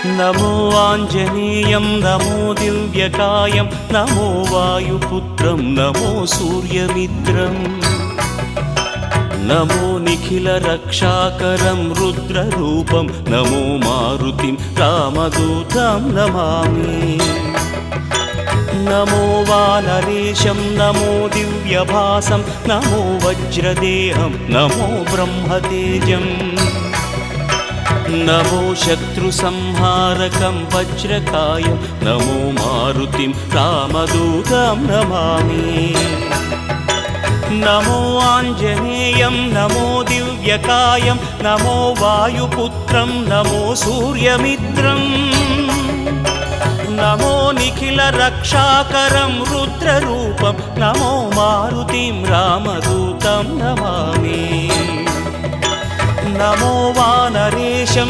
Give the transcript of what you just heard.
नमो आञ्जनेयं नमो दिव्यकायं नमो वायुपुत्रं नमो सूर्यमित्रम् नमो निखिलरक्षाकरं रुद्ररूपं नमो मारुतिं रामदूतं Namami नमो वानरेशं नमो दिव्यभासं नमो वज्रदेहं नमो ब्रह्मतेजम् नमो शत्रुसंहारकं वज्रकायं नमो मारुतिं रामदूतं Namami नमो आञ्जनेयं नमो दिव्यकायं नमो वायुपुत्रं नमो सूर्यमित्रम् नमो निखिलरक्षाकरं रुद्ररूपं नमो मारुतिं रामदूतं Namami नमो वानरेशं